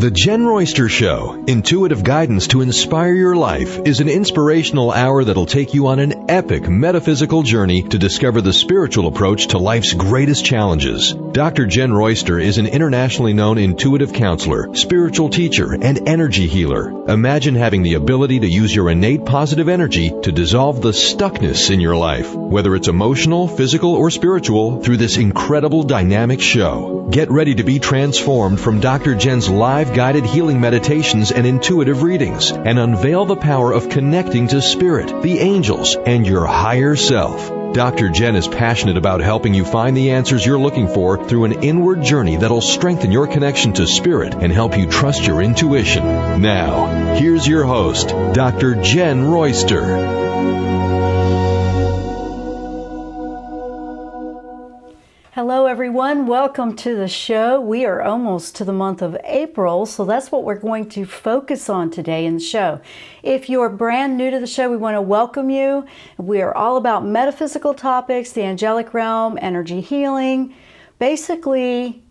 The Jenn Royster Show, intuitive guidance to inspire your life, is an inspirational hour that'll take you on an epic metaphysical journey to discover the spiritual approach to life's greatest challenges. Dr. Jenn Royster is an internationally known intuitive counselor, spiritual teacher, and energy healer. Imagine having the ability to use your innate positive energy to dissolve the stuckness in your life, whether it's emotional, physical, or spiritual, through this incredible dynamic show. Get ready to be transformed from Dr. Jenn's live guided healing meditations and intuitive readings, and unveil the power of connecting to spirit, the angels, and your higher self. Dr. Jenn is passionate about helping you find the answers you're looking for through an inward journey that'll strengthen your connection to spirit and help you trust your intuition. Now, here's your host, Dr. Jenn Royster. Hello everyone, welcome to the show. We are almost to the month of April, so that's what we're going to focus on today in the show. If you're brand new to the show, we want to welcome you. We are all about metaphysical topics, the angelic realm, energy healing, basically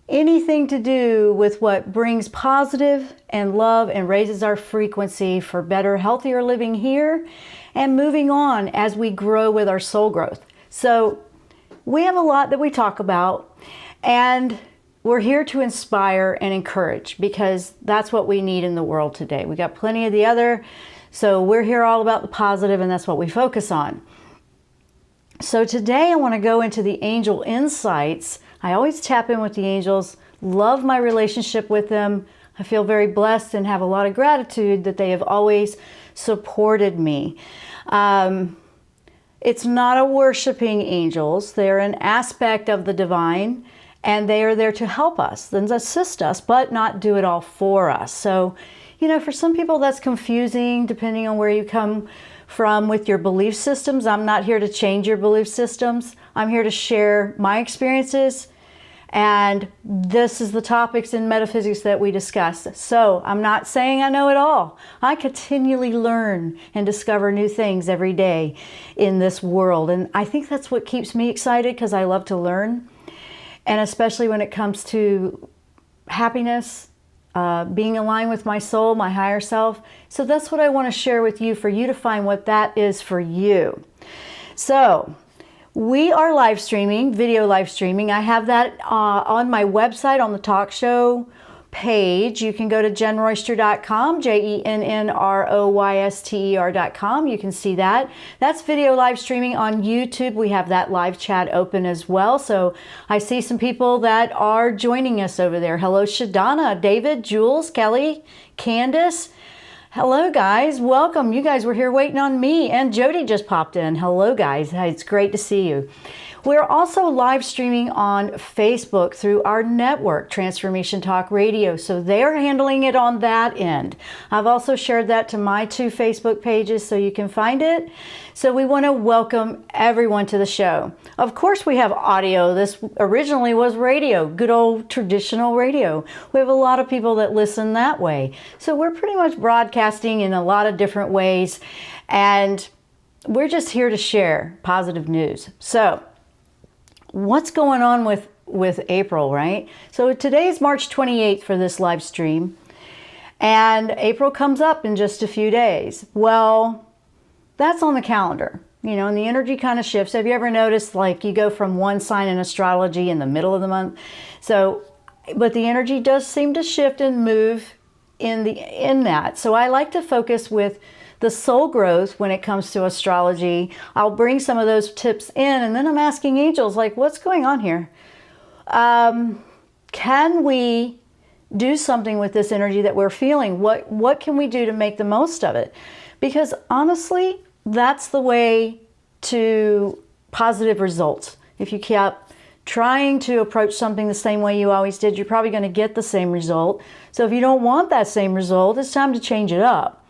anything to do with what brings positive and love and raises our frequency for better, healthier living here and moving on as we grow with our soul growth. So we have a lot that we talk about, and we're here to inspire and encourage because that's what we need in the world today. We got plenty of the other, so we're here all about the positive, and that's what we focus on. So today I want to go into the angel insights. I always tap in with the angels, love my relationship with them. I feel very blessed and have a lot of gratitude that they have always supported me. It's not a worshiping angels. They're an aspect of the divine, and they are there to help us and assist us, but not do it all for us. So, for some people that's confusing depending on where you come from with your belief systems. I'm not here to change your belief systems. I'm here to share my experiences, and this is the topics in metaphysics that we discuss. So I'm not saying I know it all. I continually learn and discover new things every day in this world. And I think that's what keeps me excited because I love to learn. And especially when it comes to happiness, being aligned with my soul, my higher self. So that's what I want to share with you for you to find what that is for you. So we are live streaming, video live streaming. I have that on my website on the talk show page. You can go to jennroyster.com, jennroyster.com. You can see that. That's video live streaming on YouTube. We have that live chat open as well. So I see some people that are joining us over there. Hello, Shadana, David, Jules, Kelly, Candace. Hello guys, welcome. You guys were here waiting on me, and Jody just popped in. Hello guys, it's great to see you. We're also live streaming on Facebook through our network, Transformation Talk Radio, so they're handling it on that end. I've also shared that to my 2 Facebook pages so you can find it. So we want to welcome everyone to the show. Of course we have audio. This originally was radio, good old traditional radio. We have a lot of people that listen that way. So we're pretty much broadcasting in a lot of different ways, and we're just here to share positive news. So what's going on with April, right? So today's March 28th for this live stream, and April comes up in just a few days. Well, that's on the calendar, and the energy kind of shifts. Have you ever noticed, like, you go from one sign in astrology in the middle of the month? So, but the energy does seem to shift and move in that. So I like to focus with the soul growth when it comes to astrology. I'll bring some of those tips in, and then I'm asking angels, like, what's going on here? Can we do something with this energy that we're feeling? What can we do to make the most of it? Because honestly, that's the way to positive results. If you kept trying to approach something the same way you always did, you're probably going to get the same result. So if you don't want that same result, it's time to change it up.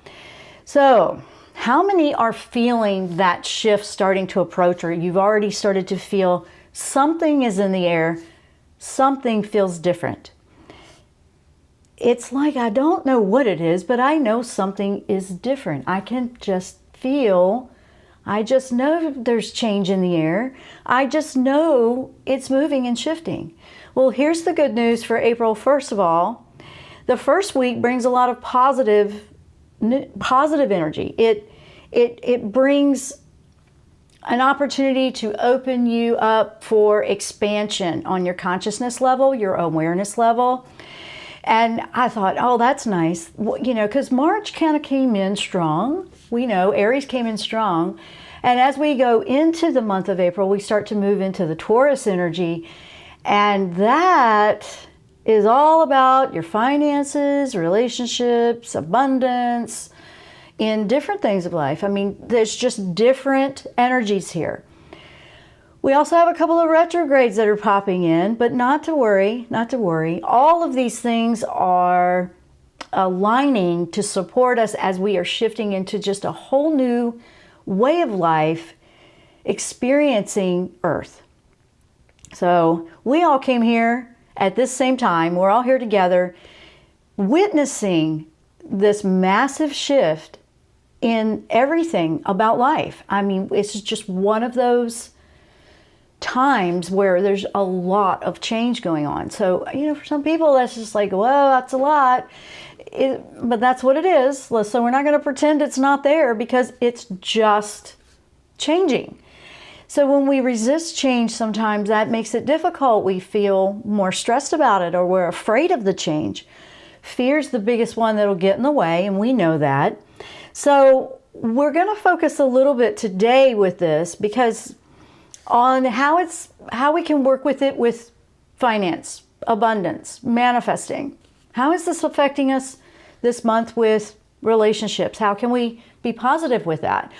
So how many are feeling that shift starting to approach, or you've already started to feel something is in the air, something feels different? It's like, I don't know what it is, but I know something is different. I can just feel, I just know there's change in the air. I just know it's moving and shifting. Well, here's the good news for April, first of all. The first week brings a lot of positive energy. It brings an opportunity to open you up for expansion on your consciousness level, your awareness level. And I thought, oh, that's nice, because March kind of came in strong. We know Aries came in strong. And as we go into the month of April, we start to move into the Taurus energy. And that is all about your finances, relationships, abundance, in different things of life. I mean, there's just different energies here. We also have a couple of retrogrades that are popping in, but not to worry, not to worry. All of these things are aligning to support us as we are shifting into just a whole new way of life, experiencing Earth. So we all came here at this same time. We're all here together, witnessing this massive shift in everything about life. I mean, it's just one of those times where there's a lot of change going on. So, for some people, that's just like, well, that's a lot. But that's what it is. So we're not going to pretend it's not there, because it's just changing. So when we resist change, sometimes that makes it difficult. We feel more stressed about it, or we're afraid of the change. Fear's the biggest one that'll get in the way, and we know that. So we're going to focus a little bit today with this, because on how we can work with it with finance, abundance, manifesting. How is this affecting us this month with relationships? How can we be positive with that?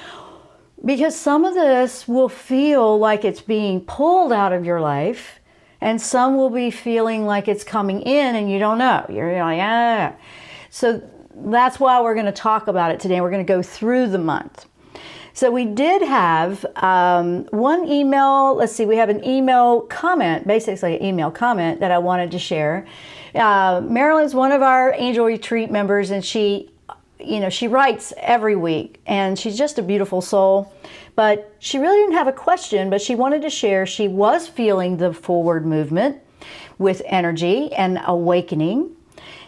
Because some of this will feel like it's being pulled out of your life, and some will be feeling like it's coming in and you don't know. You're like, ah. So that's why we're going to talk about it today. We're going to go through the month. So we did have one email. Let's see, we have an email comment, basically an email comment that I wanted to share. Marilyn's one of our Angel Retreat members, and she writes every week, and she's just a beautiful soul. But she really didn't have a question, but she wanted to share she was feeling the forward movement with energy and awakening.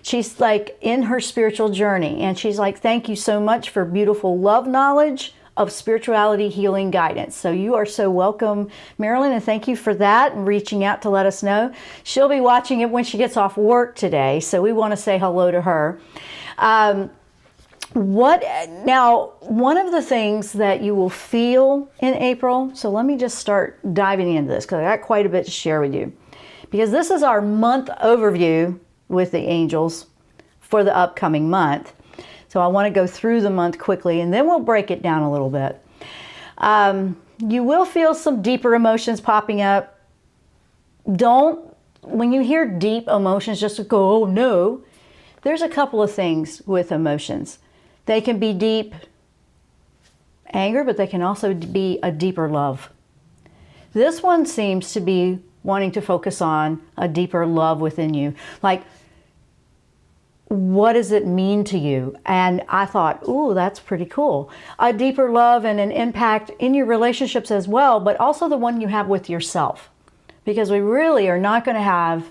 She's like in her spiritual journey, and she's like, thank you so much for beautiful love knowledge of spirituality, healing, guidance. So you are so welcome, Marilyn, and thank you for that and reaching out to let us know. She'll be watching it when she gets off work today, so we want to say hello to her. Now, one of the things that you will feel in April, so let me just start diving into this, because I got quite a bit to share with you, because this is our month overview with the angels for the upcoming month. So I want to go through the month quickly, and then we'll break it down a little bit. You will feel some deeper emotions popping up. When you hear deep emotions, just go, oh no. There's a couple of things with emotions. They can be deep anger, but they can also be a deeper love. This one seems to be wanting to focus on a deeper love within you. Like, what does it mean to you? And I thought, ooh, that's pretty cool. A deeper love and an impact in your relationships as well, but also the one you have with yourself. Because we really are not going to have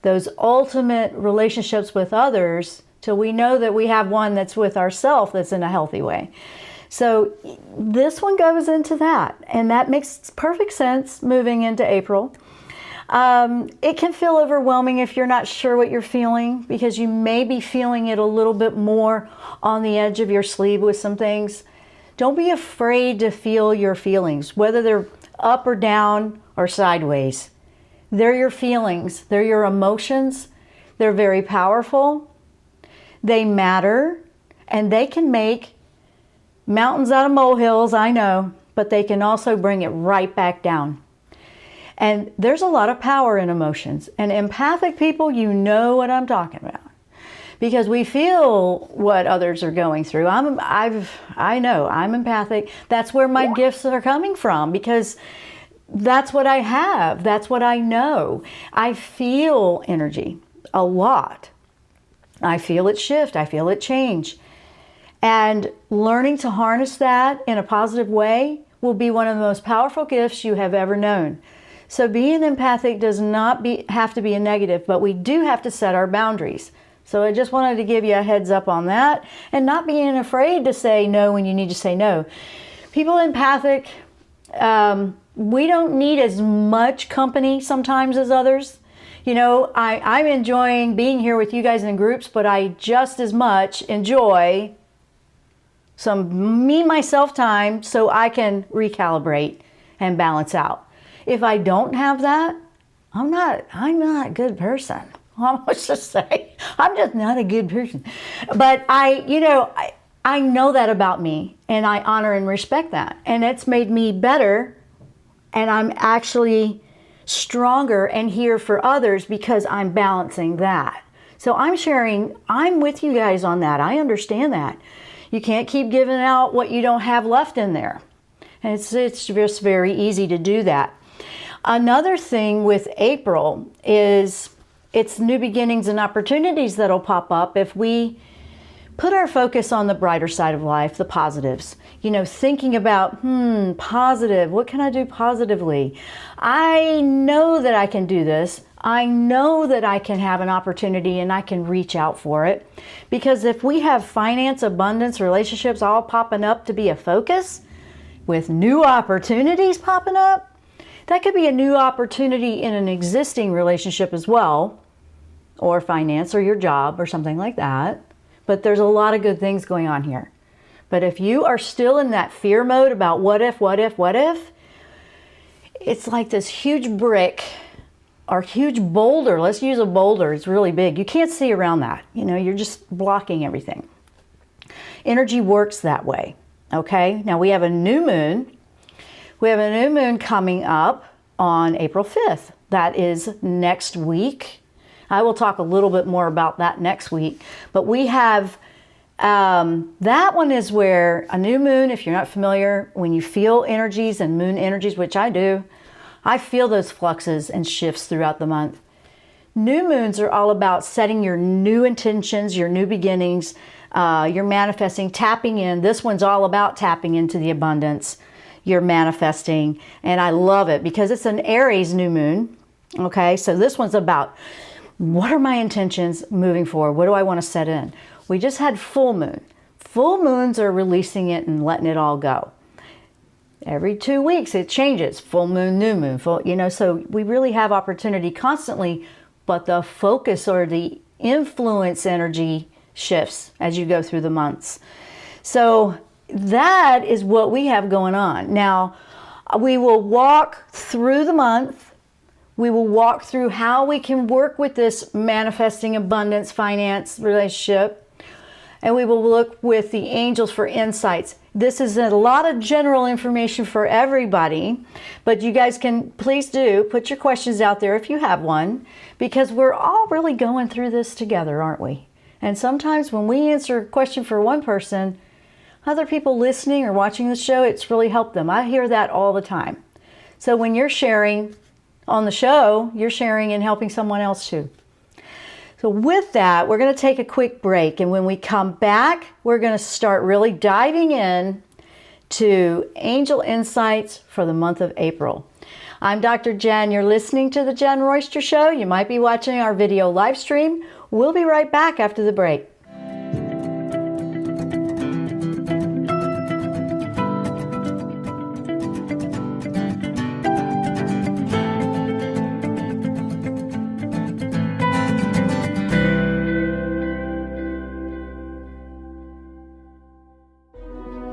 those ultimate relationships with others till we know that we have one that's with ourselves that's in a healthy way. So this one goes into that, and that makes perfect sense moving into April. It can feel overwhelming if you're not sure what you're feeling, because you may be feeling it a little bit more on the edge of your sleeve with some things. Don't be afraid to feel your feelings, whether they're up or down or sideways. They're your feelings. They're your emotions. They're very powerful. They matter, and they can make mountains out of molehills, I know, but they can also bring it right back down. And there's a lot of power in emotions. And empathic people, you know what I'm talking about, because we feel what others are going through. I know I'm empathic. That's where my gifts are coming from, because that's what I have. That's what I know. I feel energy a lot. I feel it shift. I feel it change. And learning to harness that in a positive way will be one of the most powerful gifts you have ever known. So being empathic does not have to be a negative, but we do have to set our boundaries. So I just wanted to give you a heads up on that, and not being afraid to say no when you need to say no. People empathic, we don't need as much company sometimes as others. You know, I'm enjoying being here with you guys in groups, but I just as much enjoy some me, myself time so I can recalibrate and balance out. If I don't have that, I'm not a good person. Let's just say, I'm just not a good person. But I know that about me, and I honor and respect that. And it's made me better, and I'm actually stronger and here for others because I'm balancing that. So I'm sharing, I'm with you guys on that. I understand that. You can't keep giving out what you don't have left in there. And it's just very easy to do that. Another thing with April is it's new beginnings and opportunities that'll pop up if we put our focus on the brighter side of life, the positives. You know, thinking about, positive, what can I do positively? I know that I can do this. I know that I can have an opportunity and I can reach out for it. Because if we have finance, abundance, relationships all popping up to be a focus, with new opportunities popping up, that could be a new opportunity in an existing relationship as well, or finance, or your job, or something like that. But there's a lot of good things going on here. But if you are still in that fear mode about what if, it's like this huge brick or huge boulder. Let's use a boulder. It's really big. You can't see around that. You know, you're just blocking everything. Energy works that way. Okay? Now we have a new moon. We have a new moon coming up on April 5th. That is next week. I will talk a little bit more about that next week. But we have, that one is where a new moon, if you're not familiar, when you feel energies and moon energies, which I do, I feel those fluxes and shifts throughout the month. New moons are all about setting your new intentions, your new beginnings, you're manifesting, tapping in. This one's all about tapping into the abundance you're manifesting. And I love it because it's an Aries new moon. Okay, so this one's about, what are my intentions moving forward? What do I want to set in? We just had full moon. Full moons are releasing it and letting it all go. Every 2 weeks it changes. Full moon, new moon, so we really have opportunity constantly, but the focus or the influence energy shifts as you go through the months. So that is what we have going on. Now, we will walk through the month. We will walk through how we can work with this manifesting abundance, finance, relationship. And we will look with the angels for insights. This is a lot of general information for everybody, but you guys can, please do, put your questions out there if you have one, because we're all really going through this together, aren't we? And sometimes when we answer a question for one person, other people listening or watching the show, it's really helped them. I hear that all the time. So when you're sharing on the show, you're sharing and helping someone else too. So with that, we're going to take a quick break. And when we come back, we're going to start really diving in to angel insights for the month of April. I'm Dr. Jen. You're listening to the Jenn Royster Show. You might be watching our video live stream. We'll be right back after the break.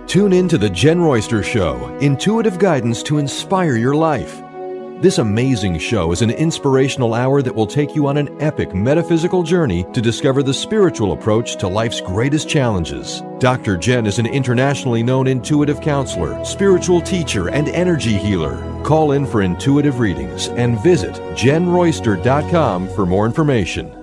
Tune in to the Jenn Royster Show, intuitive guidance to inspire your life. This amazing show is an inspirational hour that will take you on an epic metaphysical journey to discover the spiritual approach to life's greatest challenges. Dr. Jenn is an internationally known intuitive counselor, spiritual teacher, and energy healer. Call in for intuitive readings and visit JennRoyster.com for more information.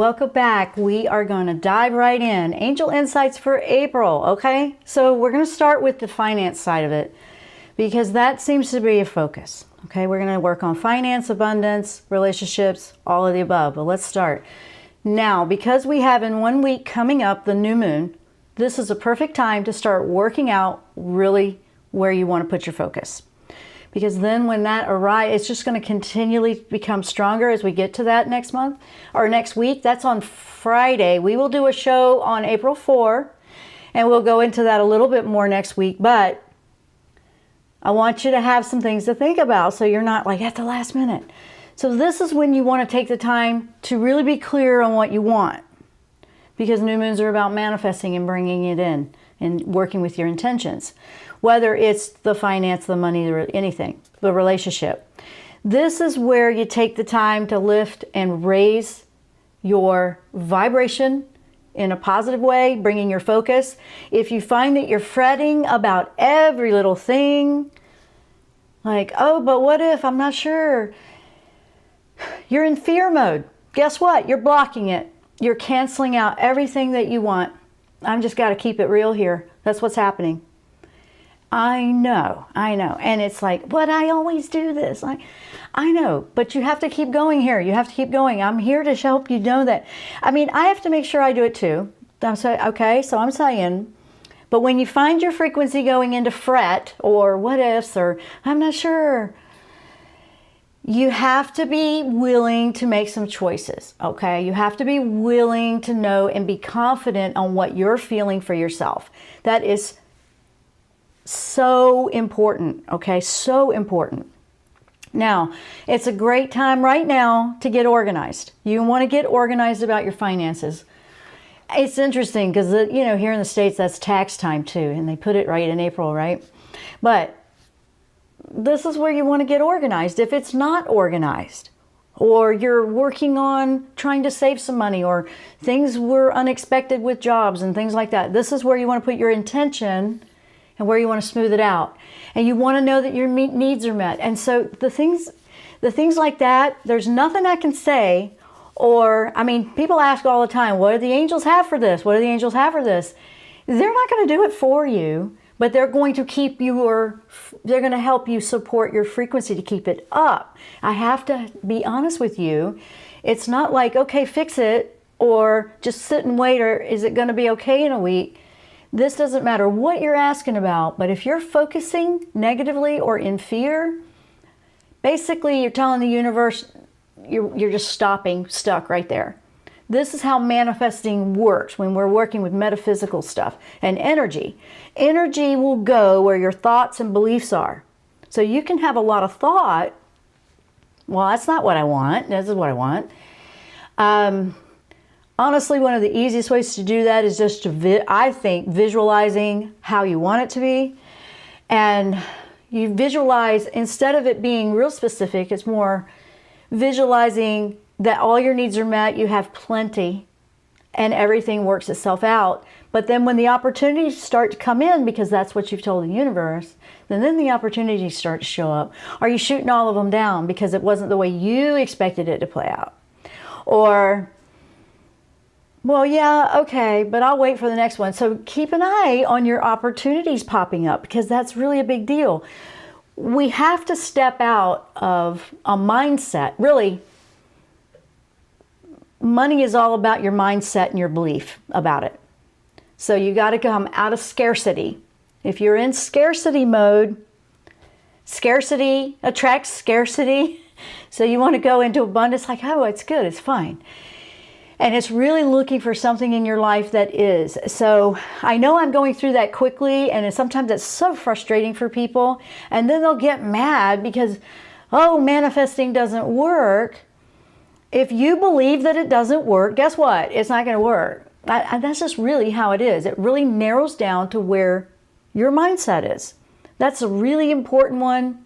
welcome back. We are going to dive right in. Angel Insights for April, okay? So we're going to start with the finance side of it because that seems to be a focus, okay? We're going to work on finance, abundance, relationships, all of the above. But let's start. Now, because we have in 1 week coming up the new moon, this is a perfect time to start working out really where you want to put your focus. Because then when that arrives, it's just going to continually become stronger as we get to that next month or next week. That's on Friday. We will do a show on April 4, and we'll go into that a little bit more next week. But I want you to have some things to think about so you're not like at the last minute. So this is when you want to take the time to really be clear on what you want. Because new moons are about manifesting and bringing it in and working with your intentions. Whether it's the finance, the money, or anything, the relationship. This is where you take the time to lift and raise your vibration in a positive way, bringing your focus. If you find that you're fretting about every little thing, like, oh, but what if, I'm not sure. You're in fear mode. Guess what? You're blocking it. You're canceling out everything that you want. I'm just got to keep it real here. That's what's happening. I know. And it's like, but I always do this. I know, but you have to keep going here. You have to keep going. I'm here to help you know that. I mean, I have to make sure I do it too. I'm saying, okay, so I'm saying, but when you find your frequency going into fret or what ifs or I'm not sure, you have to be willing to make some choices, okay? You have to be willing to know and be confident on what you're feeling for yourself. That is so important, okay? So important. Now, it's a great time right now to get organized. You want to get organized about your finances. It's interesting because, you know, here in the States, that's tax time too, and they put it right in April, right? But this is where you want to get organized. If it's not organized, or you're working on trying to save some money, or things were unexpected with jobs and things like that, this is where you want to put your intention and where you want to smooth it out. And you want to know that your needs are met. And so the things like that, there's nothing I can say, or, I mean, people ask all the time, what do the angels have for this? What do the angels have for this? They're not going to do it for you, but they're going to they're going to help you support your frequency to keep it up. I have to be honest with you. It's not like, okay, fix it, or just sit and wait, or is it going to be okay in a week? This doesn't matter what you're asking about, but if you're focusing negatively or in fear, basically you're telling the universe you're just stuck right there. This is how manifesting works when we're working with metaphysical stuff and energy. Energy will go where your thoughts and beliefs are. So you can have a lot of thought, well, that's not what I want, this is what I want. Honestly, one of the easiest ways to do that is just to, I think, visualizing how you want it to be. And you visualize, instead of it being real specific, it's more visualizing that all your needs are met, you have plenty, and everything works itself out. But then when the opportunities start to come in, because that's what you've told the universe, then the opportunities start to show up. Are you shooting all of them down because it wasn't the way you expected it to play out? Or, well, yeah, okay, but I'll wait for the next one. So keep an eye on your opportunities popping up, because that's really a big deal. We have to step out of a mindset. Really, money is all about your mindset and your belief about it. So you got to come out of scarcity. If you're in scarcity mode, scarcity attracts scarcity. So you want to go into abundance like, oh, it's good, it's fine. And it's really looking for something in your life that is. So I know I'm going through that quickly, and sometimes it's so frustrating for people. And then they'll get mad because, oh, manifesting doesn't work. If you believe that it doesn't work, guess what? It's not going to work. That's just really how it is. It really narrows down to where your mindset is. That's a really important one.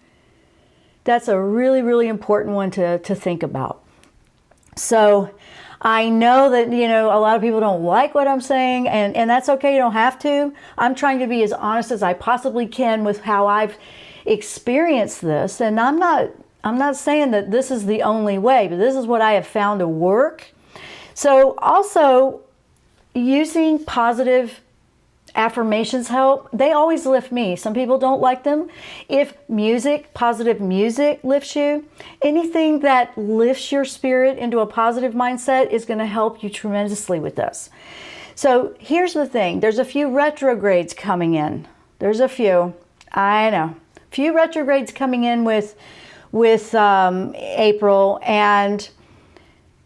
That's a really, really important one to think about. So I know that, you know, a lot of people don't like what I'm saying, and that's okay. You don't have to. I'm trying to be as honest as I possibly can with how I've experienced this. And I'm not saying that this is the only way, but this is what I have found to work. So also using positive affirmations help. They always lift me. Some people don't like them. If music, positive music lifts you, anything that lifts your spirit into a positive mindset is going to help you tremendously with this. So here's the thing. There's a few retrogrades coming in. There's a few. I know. A few retrogrades coming in with April, and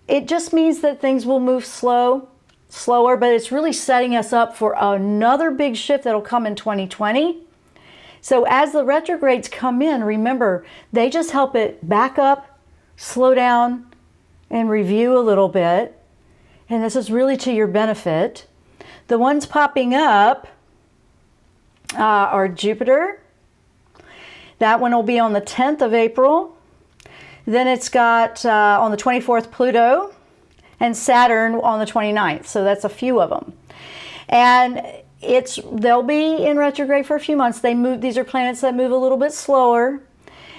it just means that things will move slower, but it's really setting us up for another big shift that'll come in 2020. So as the retrogrades come in, remember, they just help it back up, slow down, and review a little bit. And this is really to your benefit. The ones popping up are Jupiter. That one will be on the 10th of April. Then it's got on the 24th Pluto, and Saturn on the 29th. So that's a few of them. And they'll be in retrograde for a few months. These are planets that move a little bit slower.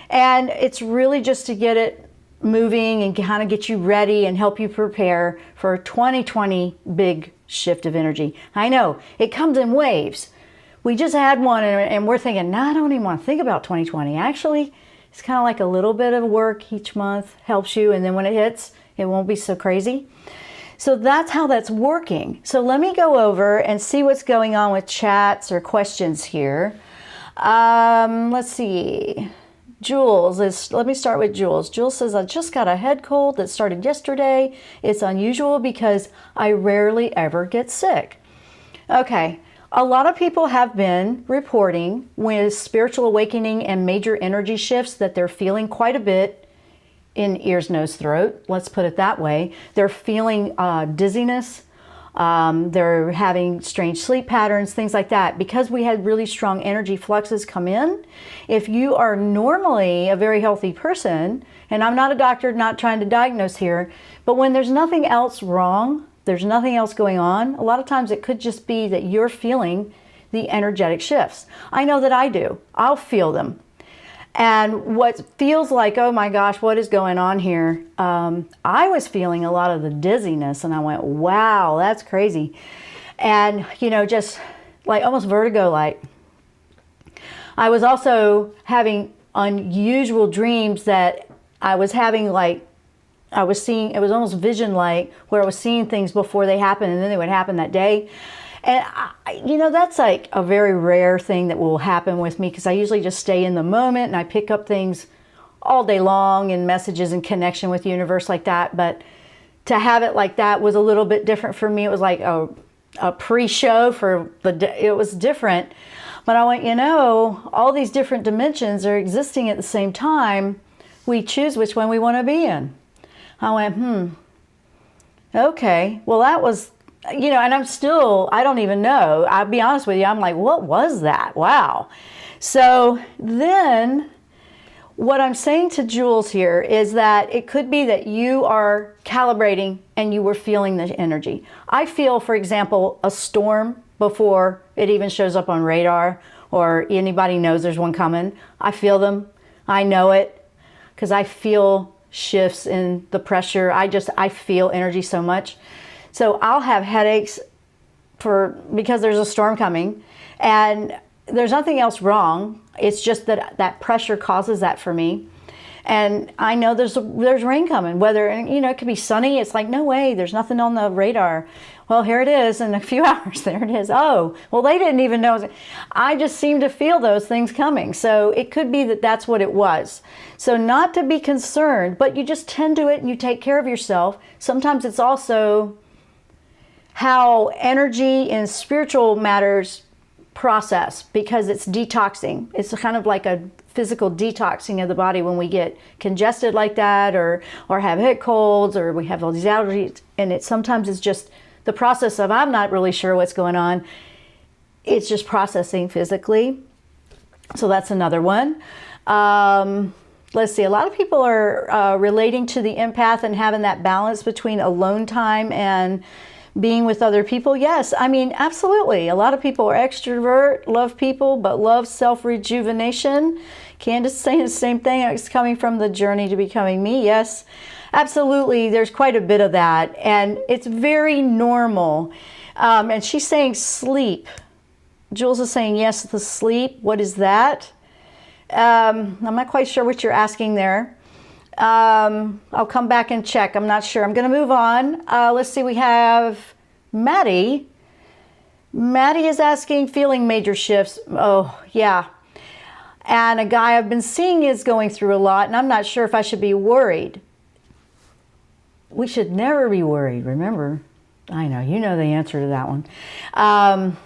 And it's really just to get it moving and kind of get you ready and help you prepare for a 2020 big shift of energy. I know, it comes in waves. We just had one and we're thinking, no, I don't even want to think about 2020. Actually, it's kind of like a little bit of work each month, helps you. And then when it hits, it won't be so crazy. So that's how that's working. So let me go over and see what's going on with chats or questions here. Let's see. Jules, let me start with Jules. Jules says, I just got a head cold that started yesterday. It's unusual because I rarely ever get sick. Okay. A lot of people have been reporting with spiritual awakening and major energy shifts that they're feeling quite a bit in ears, nose, throat. Let's put it that way. They're feeling dizziness. They're having strange sleep patterns, things like that. Because we had really strong energy fluxes come in, if you are normally a very healthy person, and I'm not a doctor, not trying to diagnose here, but when there's nothing else wrong, there's nothing else going on, a lot of times it could just be that you're feeling the energetic shifts. I know that I do. I'll feel them. And what feels like, oh my gosh, what is going on here? I was feeling a lot of the dizziness and I went, wow, that's crazy. And, just like almost vertigo-like. I was also having unusual dreams that I was having I was seeing, it was almost vision-like, where I was seeing things before they happened and then they would happen that day. And, that's like a very rare thing that will happen with me because I usually just stay in the moment and I pick up things all day long and messages and connection with the universe like that. But to have it like that was a little bit different for me. It was like a pre-show for it was different. But I went, all these different dimensions are existing at the same time. We choose which one we want to be in. I went, okay, well, that was, and I don't even know. I'll be honest with you. I'm like, what was that? Wow. So then what I'm saying to Jules here is that it could be that you are calibrating and you were feeling the energy. I feel, for example, a storm before it even shows up on radar or anybody knows there's one coming. I feel them. I know it because I feel shifts in the pressure. I feel energy so much. So I'll have headaches because there's a storm coming and there's nothing else wrong. It's just that pressure causes that for me. And I know there's rain coming, it could be sunny. It's like, no way, there's nothing on the radar. Well, here it is in a few hours. There it is. Oh, well, they didn't even know. I just seem to feel those things coming. So it could be that that's what it was. So not to be concerned, but you just tend to it and you take care of yourself. Sometimes it's also how energy and spiritual matters process because it's detoxing. It's kind of like a physical detoxing of the body when we get congested like that or have head colds or we have all these allergies. And sometimes it's just the process of, I'm not really sure what's going on. It's just processing physically. So that's another one. Let's see, a lot of people are relating to the empath and having that balance between alone time and being with other people. Yes, absolutely. A lot of people are extrovert, love people, but love self-rejuvenation. Candace saying the same thing. It's coming from the journey to becoming me. Yes. Absolutely, there's quite a bit of that, and it's very normal. And she's saying sleep. Jules is saying yes, the sleep. What is that? I'm not quite sure what you're asking there. I'll come back and check. I'm not sure. I'm going to move on. Let's see. We have Maddie. Maddie is asking, feeling major shifts. Oh, yeah. And a guy I've been seeing is going through a lot, and I'm not sure if I should be worried. We should never be worried, remember? I know, you know the answer to that one.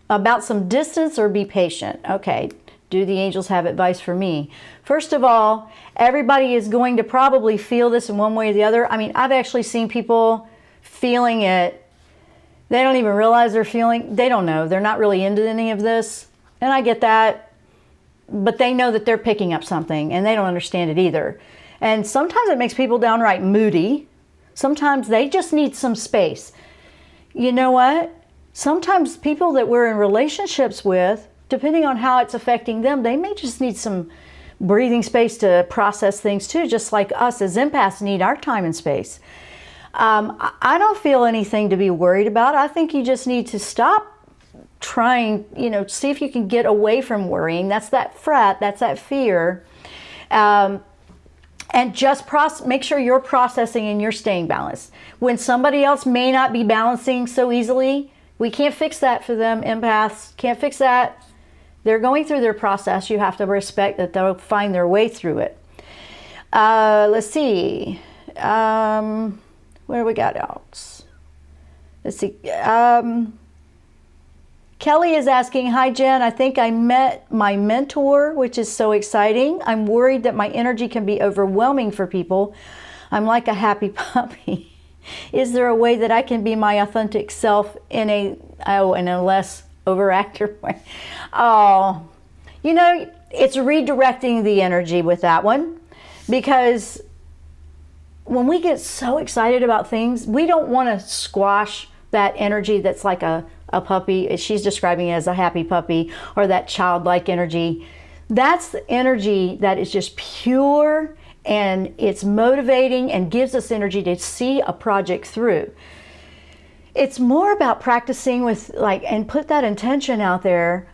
About some distance or be patient. Okay, do the angels have advice for me? First of all, everybody is going to probably feel this in one way or the other. I mean, I've actually seen people feeling it. They don't even realize they're feeling, they don't know. They're not really into any of this. And I get that. But they know that they're picking up something and they don't understand it either. And sometimes it makes people downright moody. Sometimes they just need some space. You know what? Sometimes people that we're in relationships with, depending on how it's affecting them, they may just need some breathing space to process things too, just like us as empaths need our time and space. I don't feel anything to be worried about. I think you just need to stop trying, see if you can get away from worrying. That's that fret, that's that fear. And just make sure you're processing and you're staying balanced. When somebody else may not be balancing so easily, we can't fix that for them. Empaths can't fix that. They're going through their process. You have to respect that they'll find their way through it. Let's see. What do we got else? Let's see. Kelly is asking, hi Jen, I think I met my mentor, which is so exciting. I'm worried that my energy can be overwhelming for people. I'm like a happy puppy. Is there a way that I can be my authentic self in a less overactive way? Oh, it's redirecting the energy with that one, because when we get so excited about things, we don't want to squash that energy that's like a puppy. She's describing it as a happy puppy, or that childlike energy. That's the energy that is just pure, and it's motivating and gives us energy to see a project through. It's more about practicing with and put that intention out there.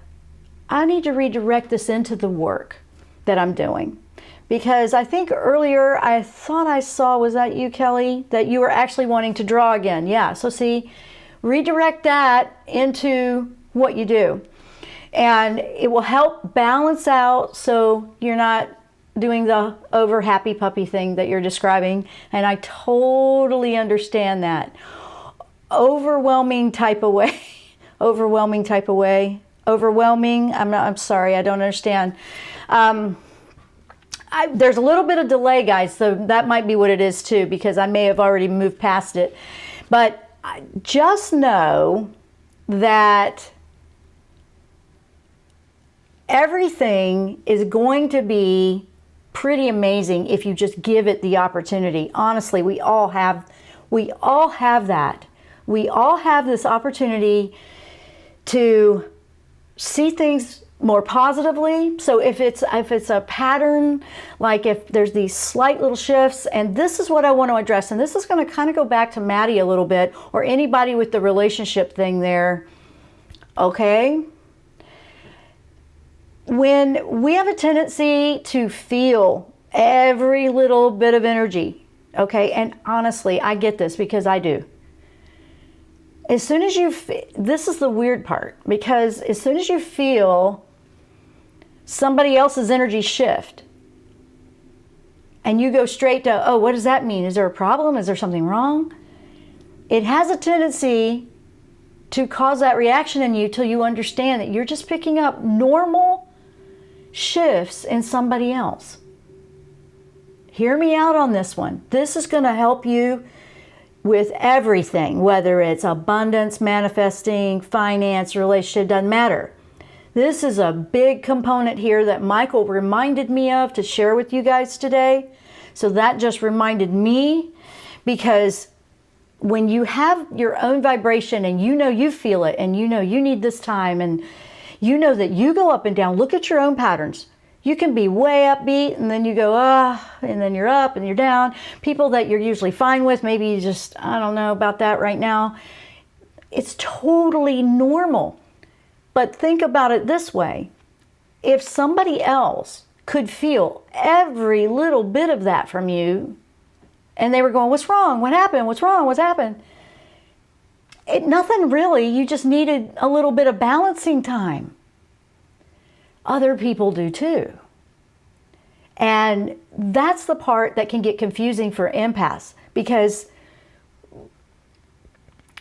I need to redirect this into the work that I'm doing. Because I think earlier I thought I saw, was that you, Kelly, that you were actually wanting to draw again? Yeah, so see, redirect that into what you do. And it will help balance out so you're not doing the over happy puppy thing that you're describing. And I totally understand that. Overwhelming type of way. Overwhelming type of way. Overwhelming, I'm sorry, I don't understand. There's a little bit of delay, guys, so that might be what it is too, because I may have already moved past it. But just know that everything is going to be pretty amazing if you just give it the opportunity. Honestly, we all have that. We all have this opportunity to see things more positively. So if it's a pattern, like if there's these slight little shifts, and this is what I want to address, and this is going to kind of go back to Maddie a little bit, or anybody with the relationship thing there, okay? When we have a tendency to feel every little bit of energy, okay, and honestly, I get this because I do. As soon as this is the weird part, because as soon as you feel somebody else's energy shift, and you go straight to, oh, what does that mean? Is there a problem? Is there something wrong? It has a tendency to cause that reaction in you till you understand that you're just picking up normal shifts in somebody else. Hear me out on this one. This is going to help you with everything, whether it's abundance, manifesting, finance, relationship, doesn't matter. This is a big component here that Michael reminded me of to share with you guys today. So that just reminded me, because when you have your own vibration and you feel it, and you need this time, and that you go up and down, look at your own patterns. You can be way upbeat and then you go, and then you're up and you're down. People that you're usually fine with, maybe you just, I don't know about that right now. It's totally normal. But think about it this way. If somebody else could feel every little bit of that from you, and they were going, what's wrong? What happened? What's wrong? What's happened? Nothing really. You just needed a little bit of balancing time. Other people do too. And that's the part that can get confusing for empaths, because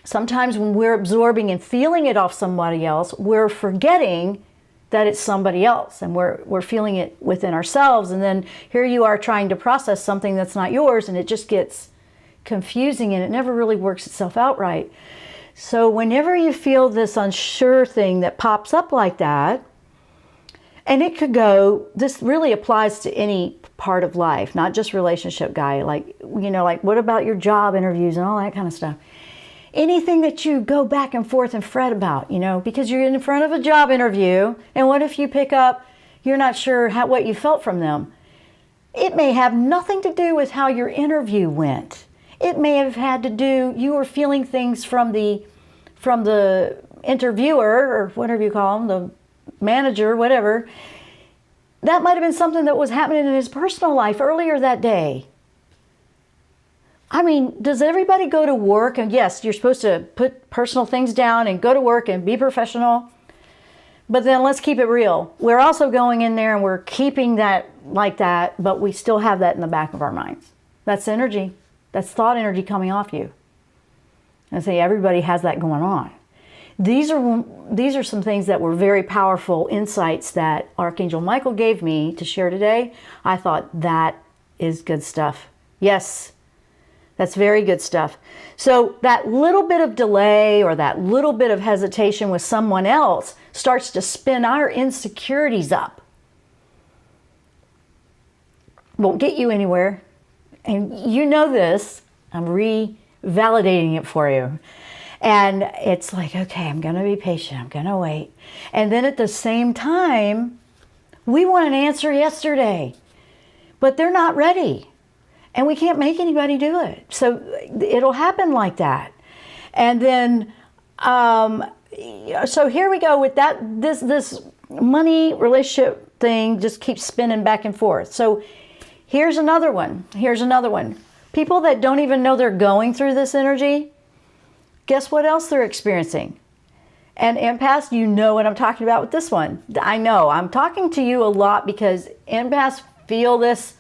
sometimes when we're absorbing and feeling it off somebody else, we're forgetting that it's somebody else, and we're feeling it within ourselves. And then here you are trying to process something that's not yours, and it just gets confusing and it never really works itself out right. So whenever you feel this unsure thing that pops up like that, and it could go, this really applies to any part of life, not just relationship guy, like, like what about your job interviews and all that kind of stuff. Anything that you go back and forth and fret about, because you're in front of a job interview, and what if you pick up, you're not sure what you felt from them. It may have nothing to do with how your interview went. It may have had to do, you were feeling things from the interviewer, or whatever you call them, the manager, whatever. That might have been something that was happening in his personal life earlier that day. I mean, does everybody go to work? And yes, you're supposed to put personal things down and go to work and be professional. But then let's keep it real. We're also going in there and we're keeping that like that, but we still have that in the back of our minds. That's energy. That's thought energy coming off you. And say everybody has that going on. These are some things that were very powerful insights that Archangel Michael gave me to share today. I thought that is good stuff. Yes, that's very good stuff. So that little bit of delay or that little bit of hesitation with someone else starts to spin our insecurities up. Won't get you anywhere. And you know this. I'm revalidating it for you. And it's like, okay, I'm going to be patient. I'm going to wait. And then at the same time, we want an answer yesterday, but they're not ready. And we can't make anybody do it. So it'll happen like that. And then, so here we go with that. This money relationship thing just keeps spinning back and forth. So here's another one. People that don't even know they're going through this energy, guess what else they're experiencing? And empaths, you know what I'm talking about with this one. I know, I'm talking to you a lot because empaths feel this.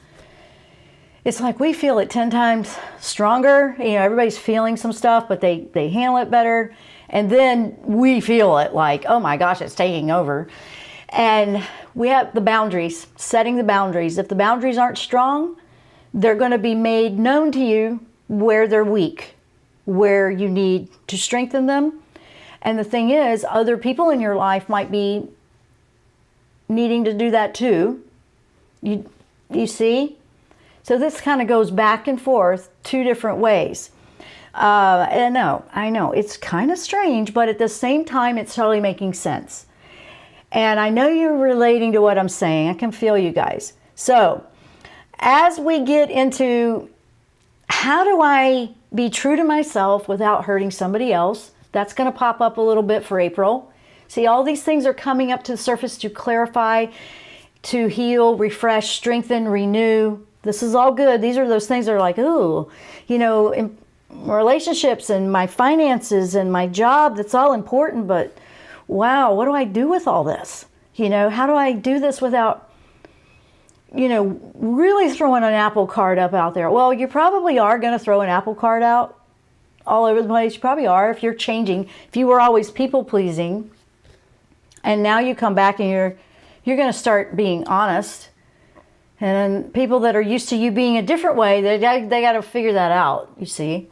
It's like we feel it 10 times stronger. Everybody's feeling some stuff, but they handle it better. And then we feel it like, oh my gosh, it's taking over. And we have the boundaries, setting the boundaries. If the boundaries aren't strong, they're going to be made known to you where they're weak, where you need to strengthen them. And the thing is, other people in your life might be needing to do that too. You see? So this kind of goes back and forth two different ways. I know, it's kind of strange, but at the same time, it's totally making sense. And I know you're relating to what I'm saying. I can feel you guys. So as we get into how do I be true to myself without hurting somebody else, that's going to pop up a little bit for April. See, all these things are coming up to the surface to clarify, to heal, refresh, strengthen, renew. This is all good. These are those things that are like, ooh, in relationships and my finances and my job, that's all important, but wow, what do I do with all this? How do I do this without, really throwing an apple cart up out there? Well, you probably are going to throw an apple cart out all over the place. You probably are if you're changing. If you were always people pleasing and now you come back and you're going to start being honest. And people that are used to you being a different way, they got to figure that out, you see.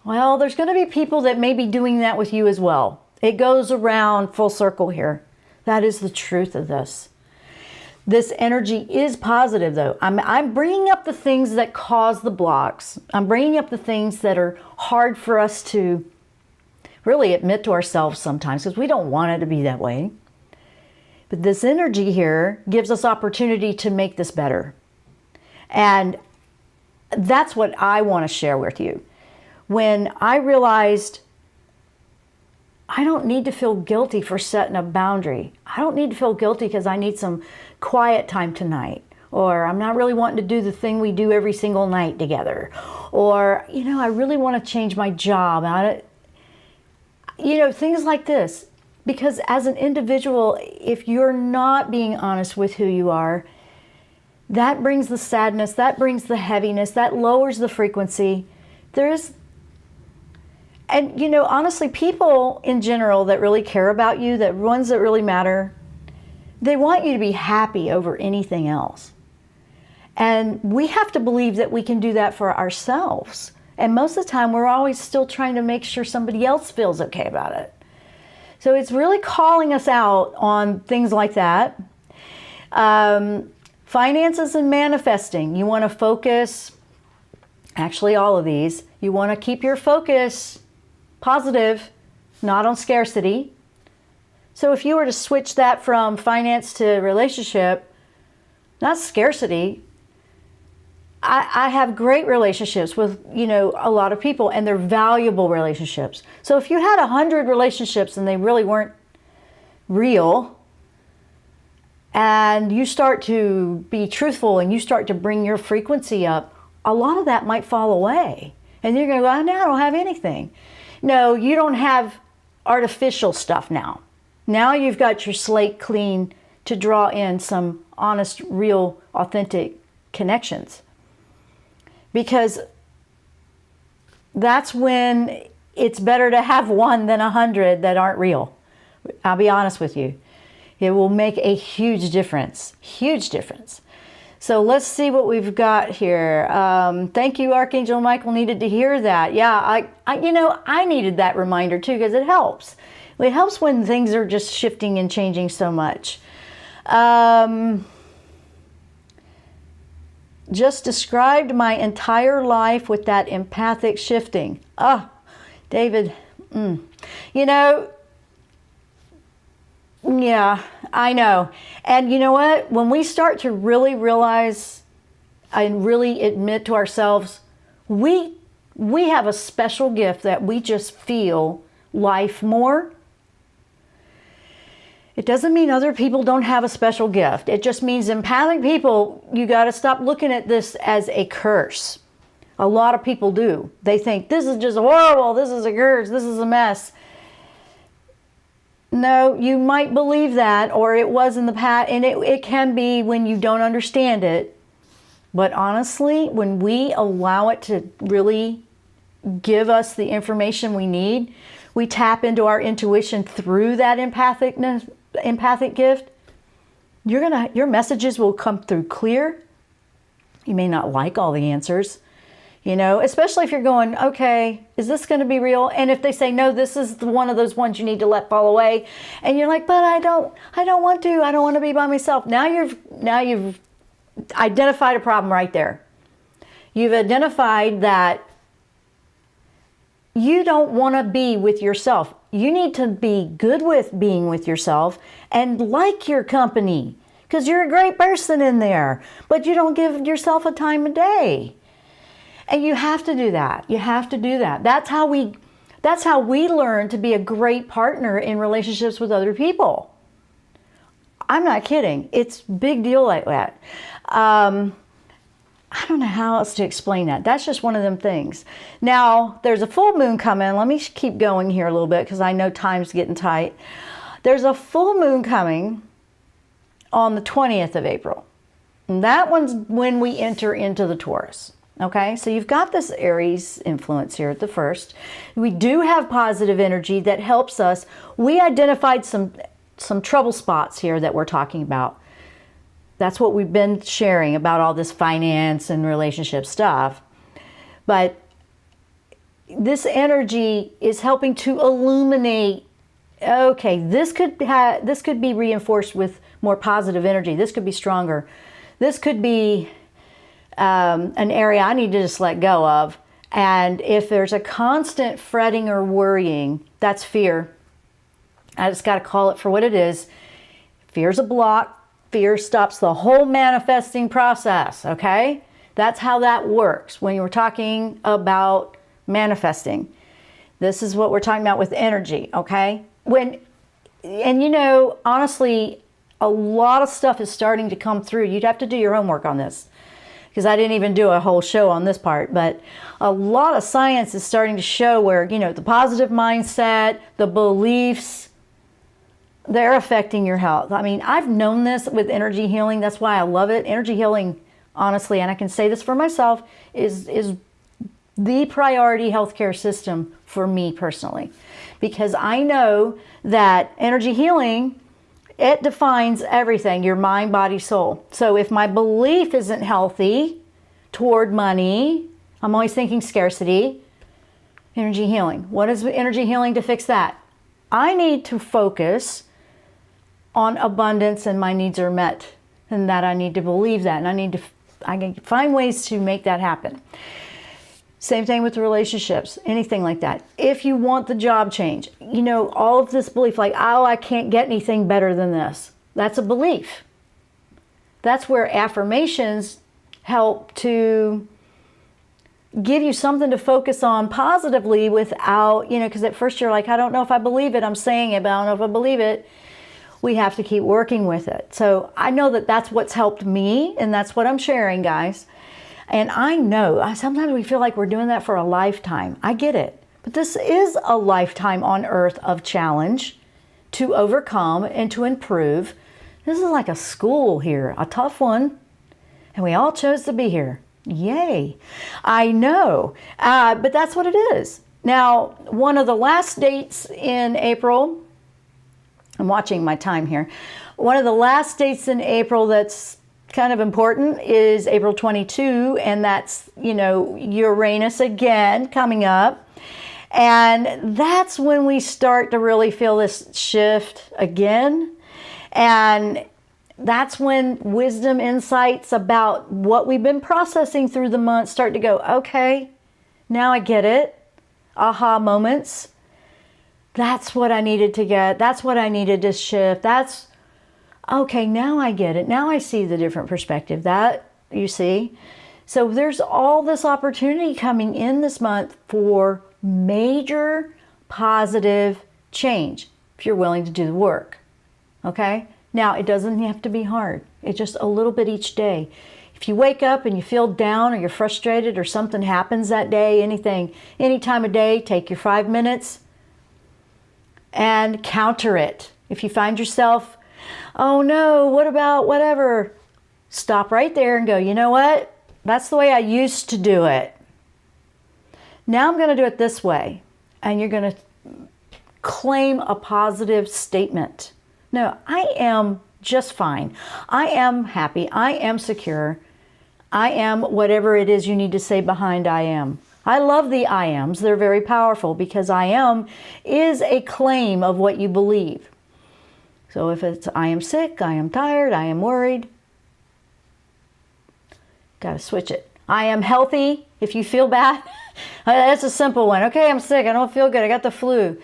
Well, there's going to be people that may be doing that with you as well. It goes around full circle here. That is the truth of this. This energy is positive, though. I'm bringing up the things that cause the blocks. I'm bringing up the things that are hard for us to really admit to ourselves sometimes because we don't want it to be that way. But this energy here gives us opportunity to make this better. And that's what I want to share with you. When I realized I don't need to feel guilty for setting a boundary. I don't need to feel guilty because I need some quiet time tonight. Or I'm not really wanting to do the thing we do every single night together. Or, I really want to change my job. Things like this. Because as an individual, if you're not being honest with who you are, that brings the sadness, that brings the heaviness, that lowers the frequency. Honestly, people in general that really care about you, that ones that really matter, they want you to be happy over anything else. And we have to believe that we can do that for ourselves. And most of the time, we're always still trying to make sure somebody else feels okay about it. So it's really calling us out on things like that. Finances and manifesting. You want to focus, actually all of these, you want to keep your focus positive, not on scarcity. So if you were to switch that from finance to relationship, not scarcity. I have great relationships with, a lot of people, and they're valuable relationships. So if you had 100 relationships and they really weren't real, and you start to be truthful and you start to bring your frequency up, a lot of that might fall away. And you're going to go, now I don't have anything. No, you don't have artificial stuff now. Now you've got your slate clean to draw in some honest, real, authentic connections. Because that's when it's better to have one than 100 that aren't real. I'll be honest with you. It will make a huge difference. Huge difference. So let's see what we've got here. Thank you, Archangel Michael needed to hear that. Yeah, I needed that reminder too, because it helps. It helps when things are just shifting and changing so much. Just described my entire life with that empathic shifting. David, yeah, I know. And you know what? When we start to really realize and really admit to ourselves, we have a special gift that we just feel life more. It doesn't mean other people don't have a special gift. It just means empathic people, you got to stop looking at this as a curse. A lot of people do. They think, this is just horrible, this is a curse, this is a mess. No, you might believe that, or it was in the past, and it can be when you don't understand it. But honestly, when we allow it to really give us the information we need, we tap into our intuition through that empathic gift, your messages will come through clear. You may not like all the answers, especially if you're going, okay, is this going to be real? And if they say, no, this is one of those ones you need to let fall away. And you're like, but I don't want to be by myself. Now you've identified a problem right there. You've identified that you don't want to be with yourself. You need to be good with being with yourself and like your company, because you're a great person in there, but you don't give yourself a time of day. And you have to do that. You have to do that. That's how we learn to be a great partner in relationships with other people. I'm not kidding. It's a big deal like that. I don't know how else to explain that. That's just one of them things. Now, there's a full moon coming. Let me keep going here a little bit because I know time's getting tight. There's a full moon coming on the 20th of April. And that one's when we enter into the Taurus. Okay, so you've got this Aries influence here at the first. We do have positive energy that helps us. We identified some trouble spots here that we're talking about. That's what we've been sharing about all this finance and relationship stuff. But this energy is helping to illuminate, okay, this could be reinforced with more positive energy. This could be stronger. This could be an area I need to just let go of. And if there's a constant fretting or worrying, that's fear. I just got to call it for what it is. Fear's a block. Fear stops the whole manifesting process, okay? That's how that works when you're talking about manifesting. This is what we're talking about with energy, okay? And you know, honestly, a lot of stuff is starting to come through. You'd have to do your homework on this, because I didn't even do a whole show on this part, but a lot of science is starting to show where, you know, the positive mindset, the beliefs, they're affecting your health. I mean, I've known this with energy healing. That's why I love it. Energy healing, honestly, and I can say this for myself, is the priority healthcare system for me personally. Because I know that energy healing, it defines everything, your mind, body, soul. So if my belief isn't healthy toward money, I'm always thinking scarcity, energy healing. What is energy healing to fix that? I need to focus on abundance and my needs are met, and that I need to believe that, and I need to find ways to make that happen. Same thing with relationships, anything like that. If you want the job change, you know, all of this belief like, oh, I can't get anything better than this. That's a belief. That's where affirmations help to give you something to focus on positively without, you know, because at first you're like, I don't know if I believe it. I'm saying it, but I don't know if I believe it. We have to keep working with it. So I know that that's what's helped me, and that's what I'm sharing, guys. And I know, sometimes we feel like we're doing that for a lifetime. I get it. But this is a lifetime on earth of challenge to overcome and to improve. This is like a school here, a tough one. And we all chose to be here. Yay. I know. But that's what it is. Now, one of the last dates in April, I'm watching my time here. One of the last dates in April that's kind of important is April 22, and that's, you know, Uranus again coming up. And that's when we start to really feel this shift again. And that's when wisdom insights about what we've been processing through the month start to go, okay, now I get it. Aha moments. That's what I needed to get. That's what I needed to shift. That's, okay, now I get it. Now I see the different perspective. That, you see? So there's all this opportunity coming in this month for major positive change if you're willing to do the work. Okay? Now, it doesn't have to be hard. It's just a little bit each day. If you wake up and you feel down or you're frustrated or something happens that day, anything, any time of day, take your 5 minutes and counter it. If you find yourself, oh no, what about whatever? Stop right there and go, you know what? That's the way I used to do it. Now I'm going to do it this way. And you're going to claim a positive statement. No, I am just fine. I am happy. I am secure. I am whatever it is you need to say behind I am. I love the I ams. They're very powerful because I am is a claim of what you believe. So if it's I am sick, I am tired, I am worried, got to switch it. I am healthy. If you feel bad, that's a simple one. Okay, I'm sick. I don't feel good. I got the flu.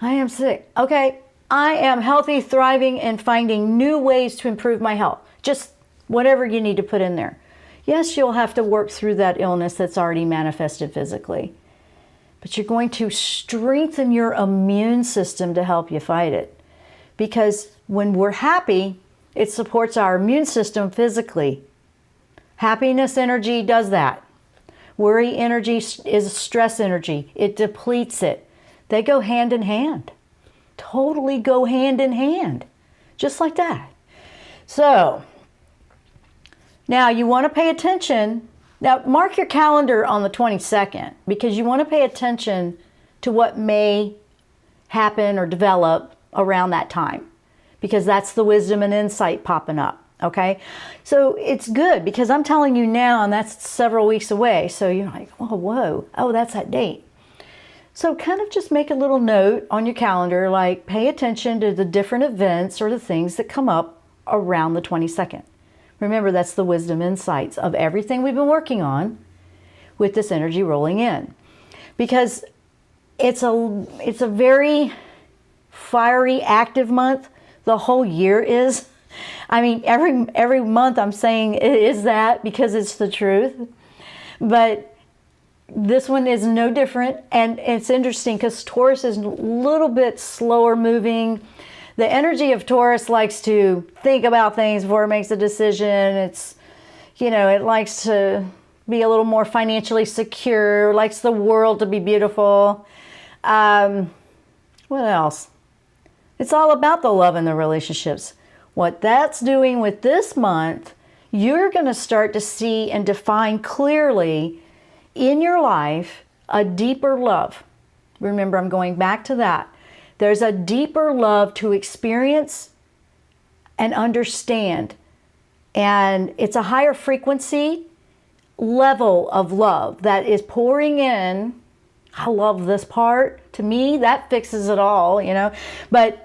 I am sick. Okay, I am healthy, thriving, and finding new ways to improve my health. Just whatever you need to put in there. Yes, you'll have to work through that illness that's already manifested physically. But you're going to strengthen your immune system to help you fight it. Because when we're happy, it supports our immune system physically. Happiness energy does that. Worry energy is stress energy. It depletes it. They go hand in hand. Totally go hand in hand. Just like that. So, now you want to pay attention. Now mark your calendar on the 22nd because you want to pay attention to what may happen or develop around that time, because that's the wisdom and insight popping up. Okay, so it's good because I'm telling you now, and that's several weeks away. So you're like, oh, whoa, oh, that's that date. So kind of just make a little note on your calendar, like pay attention to the different events or the things that come up around the 22nd. Remember, that's the wisdom insights of everything we've been working on with this energy rolling in, because it's a very fiery, active month. the whole year is. I mean, every month I'm saying it is that because it's the truth. But this one is no different. And it's interesting because Taurus is a little bit slower moving. The energy of Taurus likes to think about things before it makes a decision. It's, you know, it likes to be a little more financially secure, likes the world to be beautiful. What else? It's all about the love and the relationships. What that's doing with this month, you're going to start to see and define clearly in your life a deeper love. Remember, I'm going back to that. There's a deeper love to experience and understand. And it's a higher frequency level of love that is pouring in. I love this part. To me, that fixes it all, you know. But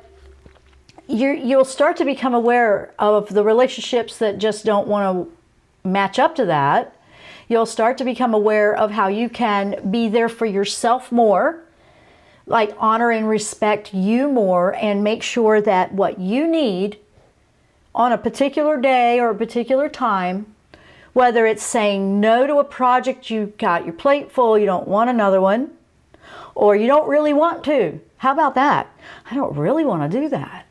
you'll start to become aware of the relationships that just don't want to match up to that. You'll start to become aware of how you can be there for yourself more, like honor and respect you more, and make sure that what you need on a particular day or a particular time, whether it's saying no to a project, you got your plate full, you don't want another one, or you don't really want to. How about that? I don't really want to do that.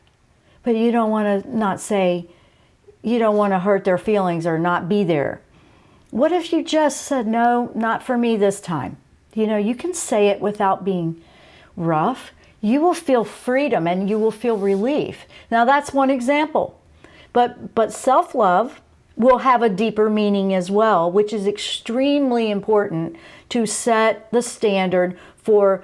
But you don't want to not say, you don't want to hurt their feelings or not be there. What if you just said, no, not for me this time? You know, you can say it without being rough. You will feel freedom and you will feel relief. Now that's one example. But self-love will have a deeper meaning as well, which is extremely important to set the standard for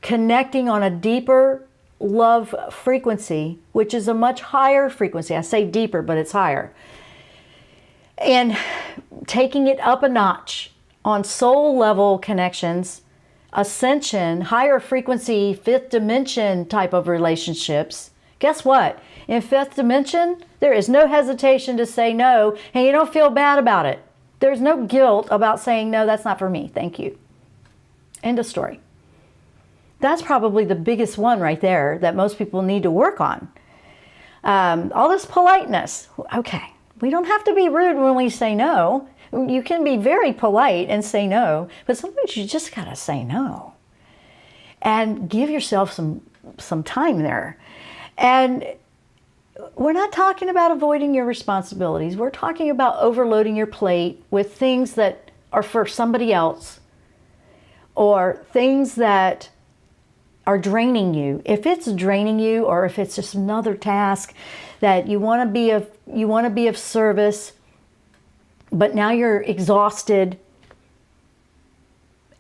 connecting on a deeper love frequency, which is a much higher frequency. I say deeper, but it's higher. And taking it up a notch on soul level connections, ascension, higher frequency, fifth dimension type of relationships. Guess what? In fifth dimension, there is no hesitation to say no, and you don't feel bad about it. There's no guilt about saying, no, that's not for me. Thank you. End of story. That's probably the biggest one right there that most people need to work on. All this politeness. Okay, we don't have to be rude when we say no. You can be very polite and say no, but sometimes you just gotta say no. And give yourself some time there. And we're not talking about avoiding your responsibilities. We're talking about overloading your plate with things that are for somebody else or things that are draining you. If it's draining you, or if it's just another task that you want to be of service, but now you're exhausted,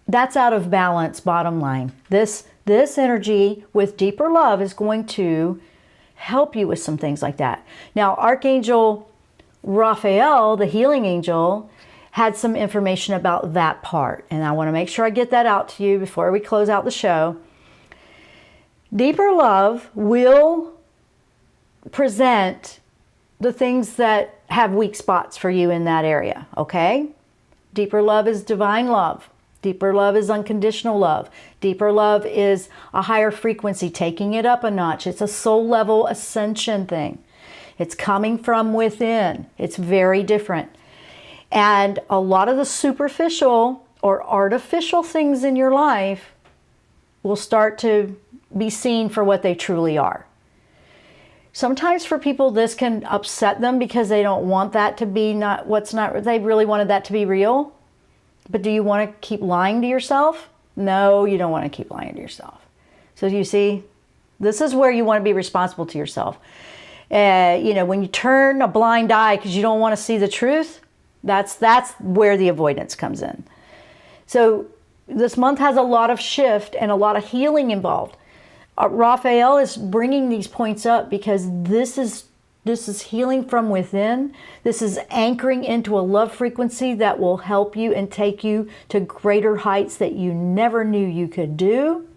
that's out of balance. Bottom line, this energy with deeper love is going to help you with some things like that. Now, Archangel Raphael, the healing angel, had some information about that part, and I want to make sure I get that out to you before we close out the show. Deeper love will present the things that have weak spots for you in that area, okay? Deeper love is divine love. Deeper love is unconditional love. Deeper love is a higher frequency, taking it up a notch. It's a soul level ascension thing. It's coming from within. It's very different. And a lot of the superficial or artificial things in your life will start to be seen for what they truly are. Sometimes for people, this can upset them because they don't want that to be they really wanted that to be real. But do you want to keep lying to yourself? No, you don't want to keep lying to yourself. So you see, this is where you want to be responsible to yourself. When you turn a blind eye because you don't want to see the truth, that's where the avoidance comes in. So this month has a lot of shift and a lot of healing involved. Raphael is bringing these points up because this is healing from within. This is anchoring into a love frequency that will help you and take you to greater heights that you never knew you could do.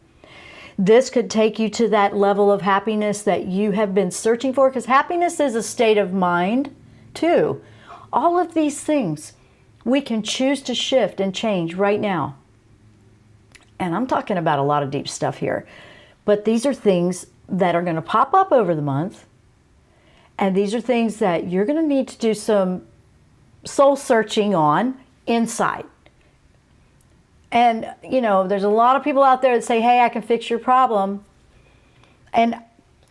This could take you to that level of happiness that you have been searching for, because happiness is a state of mind too. All of these things we can choose to shift and change right now. And I'm talking about a lot of deep stuff here. But these are things that are going to pop up over the month And these are things that you're going to need to do some soul searching on inside. And, you know, there's a lot of people out there that say, hey, I can fix your problem. And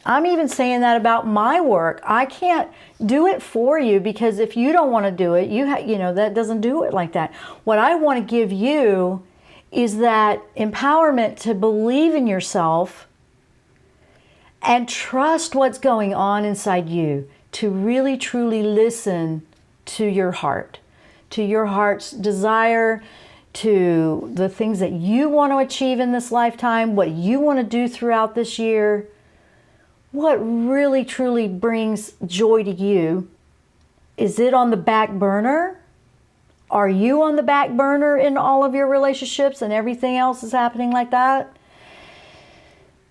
I'm even saying that about my work. I can't do it for you, because if you don't want to do it, you know, that doesn't do it like that. What I want to give you is that empowerment to believe in yourself and trust what's going on inside you, to really truly listen to your heart, to your heart's desire, to the things that you want to achieve in this lifetime, what you want to do throughout this year, what really truly brings joy to you. Is it on the back burner? Are you on the back burner in all of your relationships and everything else is happening like that?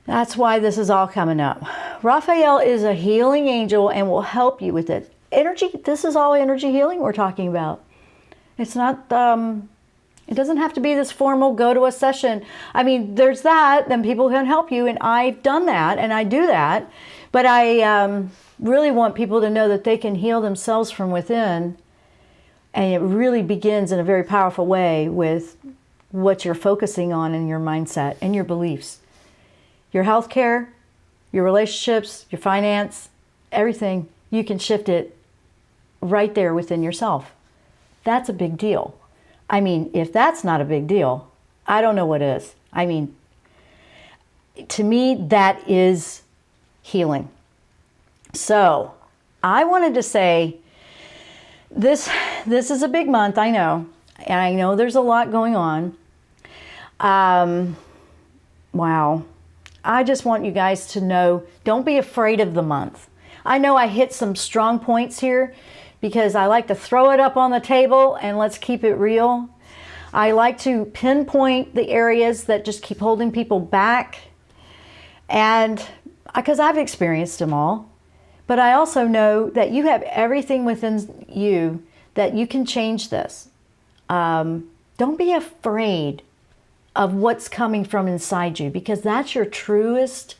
That's why this is all coming up. Raphael is a healing angel and will help you with it. Energy, this is all energy healing we're talking about. It's not, it doesn't have to be this formal go to a session. I mean, there's that, then people can help you, and I've done that and I do that. But I really want people to know that they can heal themselves from within. And it really begins in a very powerful way with what you're focusing on in your mindset and your beliefs. Your health care, your relationships, your finance, everything, you can shift it right there within yourself. That's a big deal. I mean, if that's not a big deal, I don't know what is. I mean, to me, that is healing. So I wanted to say, this is a big month, I know. And I know there's a lot going on. Wow. I just want you guys to know, don't be afraid of the month. I know I hit some strong points here because I like to throw it up on the table and let's keep it real. I like to pinpoint the areas that just keep holding people back, and because I've experienced them all. But I also know that you have everything within you that you can change this. Don't be afraid of what's coming from inside you, because that's your truest,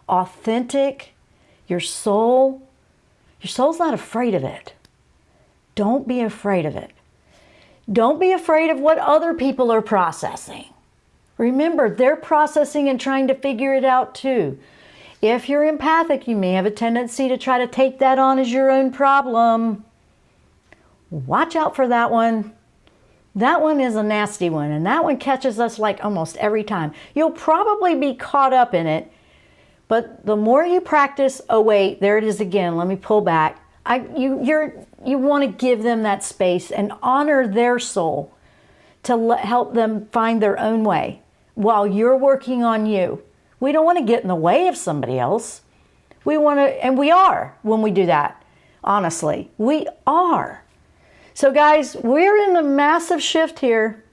authentic, your soul's not afraid of it. Don't be afraid of it. Don't be afraid of what other people are processing. Remember, they're processing and trying to figure it out too. If you're empathic, you may have a tendency to try to take that on as your own problem. Watch out for that one. That one is a nasty one, and that one catches us like almost every time. You'll probably be caught up in it, but the more you practice, oh wait, there it is again, let me pull back. You want to give them that space and honor their soul to help them find their own way while you're working on you. We don't want to get in the way of somebody else. We want to, and we are when we do that. Honestly, we are. So guys, we're in a massive shift here,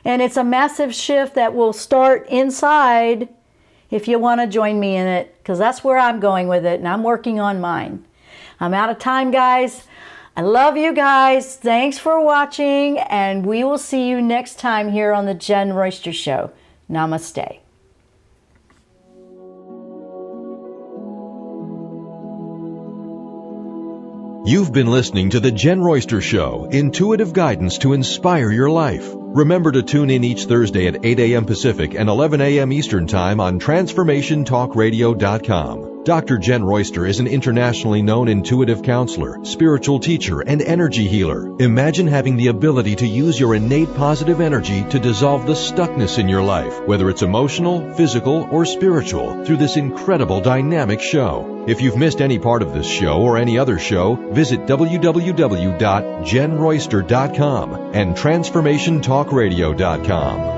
and it's a massive shift that will start inside if you want to join me in it, because that's where I'm going with it, and I'm working on mine. I'm out of time, guys. I love you guys. Thanks for watching, and we will see you next time here on the Jenn Royster Show. Namaste. You've been listening to the Jenn Royster Show, intuitive guidance to inspire your life. Remember to tune in each Thursday at 8 a.m. Pacific and 11 a.m. Eastern Time on TransformationTalkRadio.com. Dr. Jenn Royster is an internationally known intuitive counselor, spiritual teacher, and energy healer. Imagine having the ability to use your innate positive energy to dissolve the stuckness in your life, whether it's emotional, physical, or spiritual, through this incredible dynamic show. If you've missed any part of this show or any other show, visit www.JennRoyster.com and TransformationTalkRadio.com.